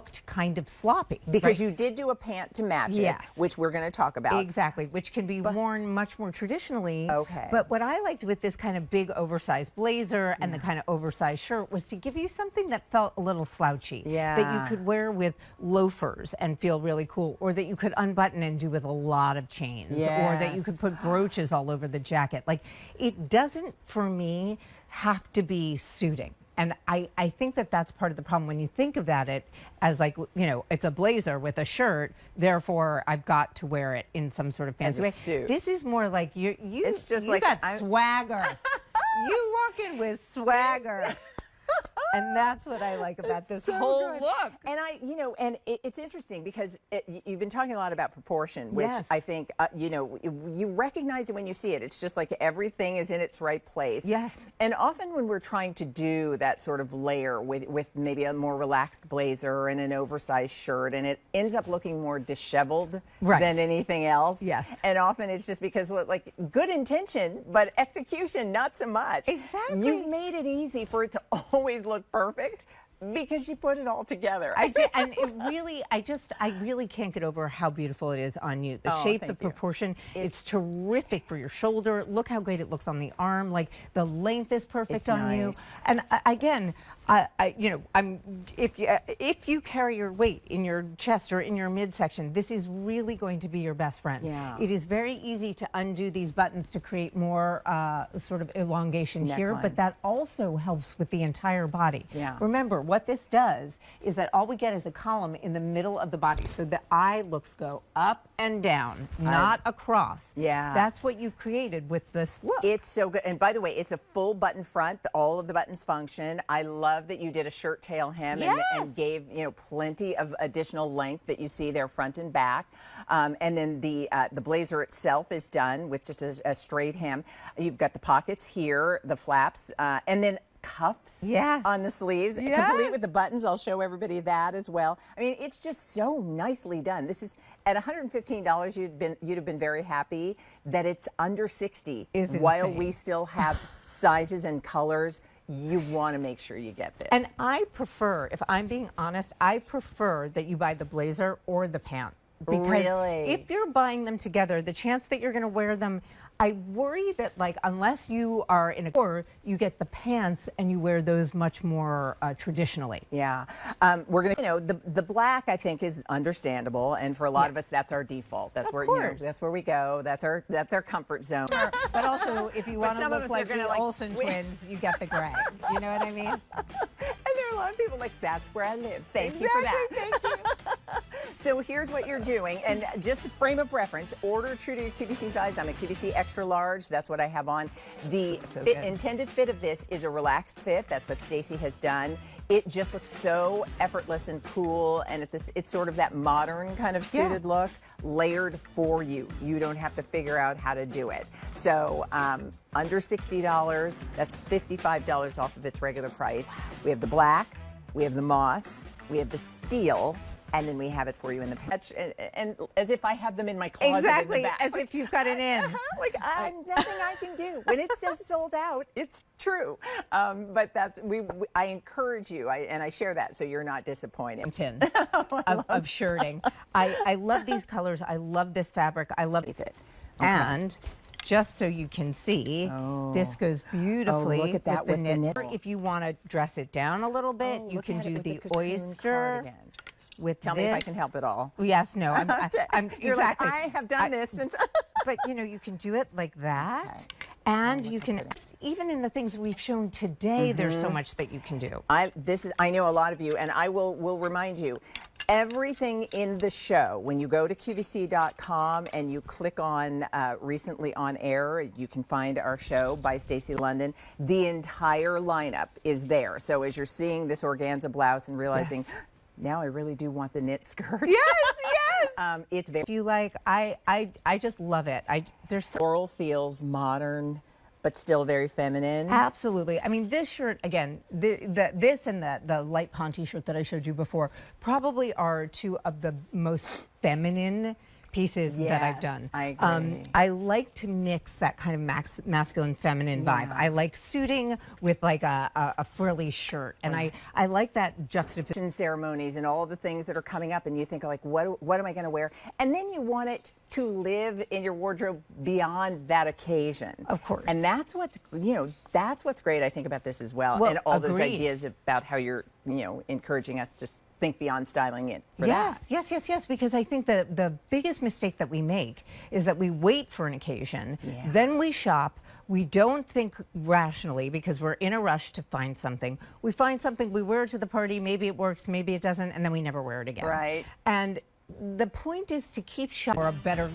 looked kind of sloppy. Because you did do a pant to match it, which we're going to talk about. Exactly, which can be worn much more traditionally. Okay. But what I liked with this kind of big oversized blazer and the kind of oversized shirt was to give you something that felt a little slouchy. Yeah. That you could wear with loafers and feel really cool, or that you could unbutton and do with a lot of chains, or that you could put brooches all over the jacket. Like, it doesn't, for me, have to be suiting. And I think that that's part of the problem when you think about it as, like, you know, it's a blazer with a shirt, therefore I've got to wear it in some sort of fancy way. Suit. This is more like you like got swagger. You walk in with swagger. And that's what I like about this whole look. And it's interesting because you've been talking a lot about proportion, which I think, you recognize it when you see it. It's just like everything is in its right place. Yes. And often when we're trying to do that sort of layer with maybe a more relaxed blazer and an oversized shirt, and it ends up looking more disheveled than anything else. Yes. And often it's just because, like, good intention, but execution, not so much. Exactly. You've made it easy for it to always look perfect because you put it all together. I did, and it really, I really can't get over how beautiful it is on you. The shape, the proportion, it's terrific for your shoulder. Look how great it looks on the arm. Like, the length is perfect on you. And again, if you carry your weight in your chest or in your midsection, this is really going to be your best friend. Yeah. It is very easy to undo these buttons to create more sort of elongation here, but that also helps with the entire body. Yeah. Remember, what this does is that all we get is a column in the middle of the body, so the eye looks go up and down, not across. Yeah. That's what you've created with this look. It's so good. And by the way, it's a full button front. All of the buttons function. I love that you did a shirt tail hem and gave plenty of additional length that you see there front and back. And then the blazer itself is done with just a straight hem. You've got the pockets here, the flaps, and then cuffs on the sleeves, complete with the buttons. I'll show everybody that as well. I mean, it's just so nicely done. This is at $115. You'd have been very happy that it's under $60. While we still have sizes and colors, you want to make sure you get this. And I prefer, if I'm being honest, I prefer that you buy the blazer or the pant. Because if you're buying them together, the chance that you're going to wear them, I worry that, like, unless you are in a store, you get the pants and you wear those much more traditionally. Yeah. We're going to, the black, I think, is understandable. And for a lot of us, that's our default. That's where, that's where we go. That's our comfort zone. But also, if you want to look like the Olsen twins, you get the gray. You know what I mean? And there are a lot of people like, that's where I live. Thank you for that. Thank you. So here's what you're doing, and just a frame of reference, order true to your QVC size. I'm a QVC extra large. That's what I have on. The intended fit of this is a relaxed fit. That's what Stacy has done. It just looks so effortless and cool, and it's sort of that modern kind of suited look, layered for you. You don't have to figure out how to do it. So under $60, that's $55 off of its regular price. We have the black, we have the moss, we have the steel, and then we have it for you in the patch, and as if I have them in my closet. Exactly, in the back. as if you've got it in. Like, nothing I can do. When it says sold out, it's true. But I encourage you, and I share that so you're not disappointed. Of shirting. I love these colors. I love this fabric. I love it. And just so you can see, this goes beautifully look at that with the knit. If you want to dress it down a little bit, you can do the oyster. Tell me if I can help at all. Yes, no, I'm You're exactly. Like, I have done this since. But you can do it like that, and you can even in the things we've shown today. There's so much that you can do. I know a lot of you, and I will remind you. Everything in the show, when you go to QVC.com and you click on Recently on Air, you can find our show by Stacey London. The entire lineup is there. So as you're seeing this organza blouse and realizing, now I really do want the knit skirt. Yes. It's very. If you like, I just love it. There's floral feels modern, but still very feminine. Absolutely. I mean, this shirt, again, this and the light ponte shirt that I showed you before probably are two of the most feminine pieces that I've done. I agree. I like to mix that kind of masculine feminine vibe. I like suiting with like a frilly shirt, and I like that juxtaposition. Ceremonies and all the things that are coming up, and you think like, what am I going to wear? And then you want it to live in your wardrobe beyond that occasion. Of course. And that's what's, that's what's great, I think, about this as well. And all those ideas about how you're, encouraging us to think beyond styling it for that. Yes, because I think the biggest mistake that we make is that we wait for an occasion, then we shop, we don't think rationally because we're in a rush to find something. We find something, we wear it to the party, maybe it works, maybe it doesn't, and then we never wear it again. Right. And the point is to keep shopping for a better,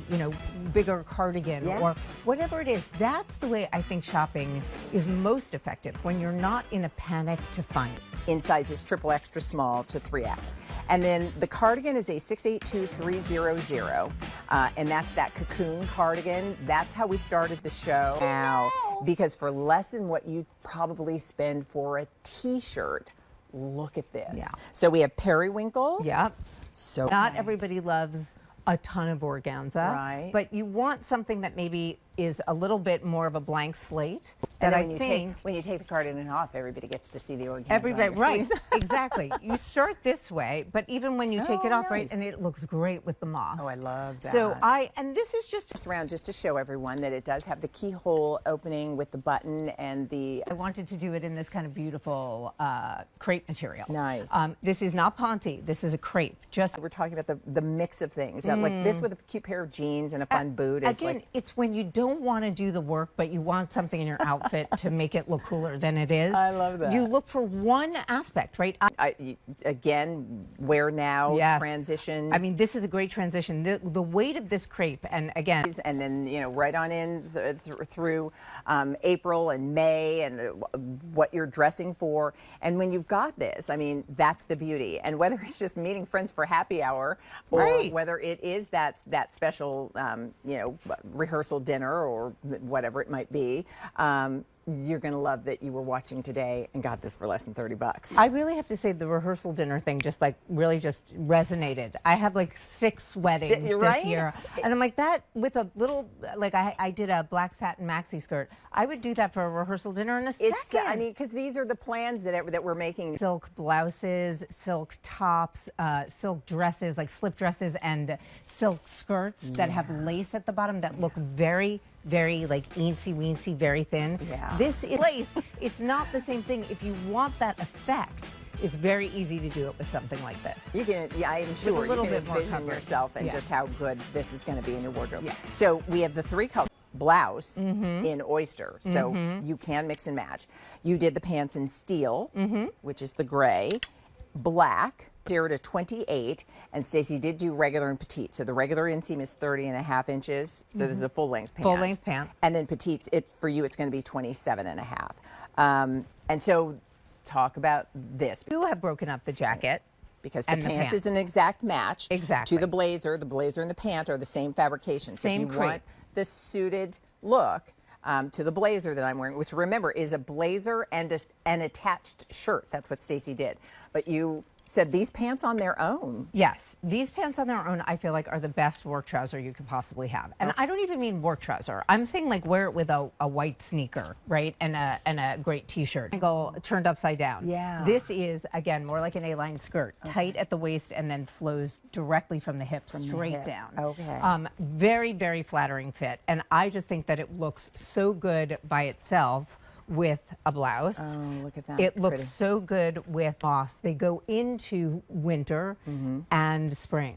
bigger cardigan or whatever it is. That's the way I think shopping is most effective, when you're not in a panic to find it. In sizes triple extra small to 3X. And then the cardigan is a 682300, and that's that cocoon cardigan. That's how we started the show. Now, because for less than what you probably spend for a t-shirt, look at this. So we have periwinkle. So not everybody loves a ton of organza, but you want something that maybe is a little bit more of a blank slate. And then when you take the cardigan off, everybody gets to see the organza. Everybody, right? Exactly. You start this way, but even when you take it off, right, and it looks great with the moss. Oh, I love that. So and this is just around just to show everyone that it does have the keyhole opening with the button and the. I wanted to do it in this kind of beautiful crepe material. Nice. This is not ponte. This is a crepe. We're talking about the mix of things. Like this with a cute pair of jeans and a fun boot. Again, it's when you don't want to do the work, but you want something in your outfit to make it look cooler than it is. I love that. You look for one aspect, right? Again, wear now, transition. I mean, this is a great transition. The weight of this crepe, and again, and then right on in through April and May, and what you're dressing for. And when you've got this, I mean, that's the beauty. And whether it's just meeting friends for happy hour, or whether it is that special, rehearsal dinner or whatever it might be, you're going to love that you were watching today and got this for less than $30. I really have to say the rehearsal dinner thing really resonated. I have like 6 weddings this year. And I'm like, that with a little, I did a black satin maxi skirt. I would do that for a rehearsal dinner in a second. I mean, because these are the plans that we're making. Silk blouses, silk tops, silk dresses, like slip dresses, and silk skirts that have lace at the bottom that look very, very like eensy weensy, very thin. This is lace. It's not the same thing. If you want that effect, it's very easy to do it with something like this. You can, I'm sure, you can envision yourself and just how good this is going to be in your wardrobe. So we have the 3 colors. Blouse in oyster, so you can mix and match. You did the pants in steel, which is the gray, black, 0 to 28, and Stacey did do regular and petite. So the regular inseam is 30.5 inches, so this is a full-length pant. Full-length pant. And then petites, for you, it's going to be 27.5. And so talk about this. You have broken up the jacket. Because the pant is an exact match to the blazer. The blazer and the pant are the same fabrication. So if you want the suited look to the blazer that I'm wearing, which remember is a blazer and an attached shirt. That's what Stacey did. But you said these pants on their own. Yes, these pants on their own, I feel like, are the best work trouser you could possibly have. And I don't even mean work trouser. I'm saying like wear it with a white sneaker, right? And a great t-shirt. Turned upside down. Yeah. This is, again, more like an A-line skirt. Tight at the waist and then flows directly from the hip straight down. Okay. Very, very flattering fit. And I just think that it looks so good by itself with a blouse. Oh, look at that. It looks so good with moss. They go into winter and spring.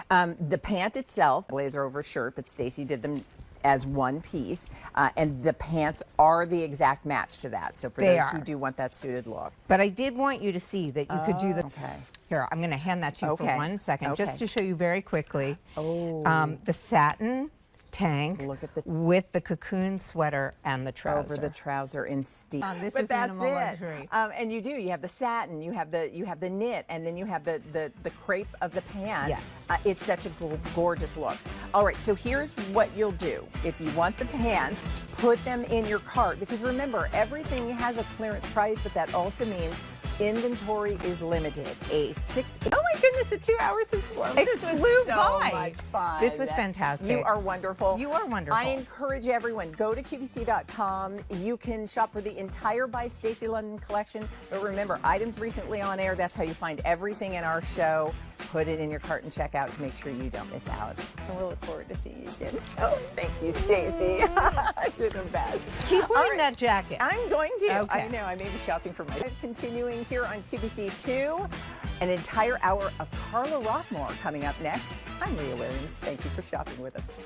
The pant itself, blazer over shirt, but Stacey did them as one piece, and the pants are the exact match to that. So for those who do want that suited look. But I did want you to see that you could do the. Okay. Here, I'm going to hand that to you for 1 second, just to show you very quickly. Oh. The satin tank with the cocoon sweater and the trouser. Over the trouser in steel. This is minimal luxury. And you do. You have the satin, you have the knit, and then you have the crepe of the pant. Yes. It's such a gorgeous look. All right, so here's what you'll do. If you want the pants, put them in your cart, because remember, everything has a clearance price, but that also means Inventory is limited. Oh my goodness, the 2 hours has flown. It This was flew so by. much fun. This was fantastic. You are wonderful. You are wonderful. I encourage everyone, go to QVC.com. You can shop for the entire By Stacey London collection. But remember, items recently on air, that's how you find everything in our show. Put it in your cart and check out to make sure you don't miss out. And we'll look forward to seeing you again. Oh, thank you, Stacey. You're the best. Keep wearing that jacket. I'm going to. Okay. I know. I may be shopping for my. Continuing here on QVC2, an entire hour of Carla Rockmore coming up next. I'm Leah Williams. Thank you for shopping with us.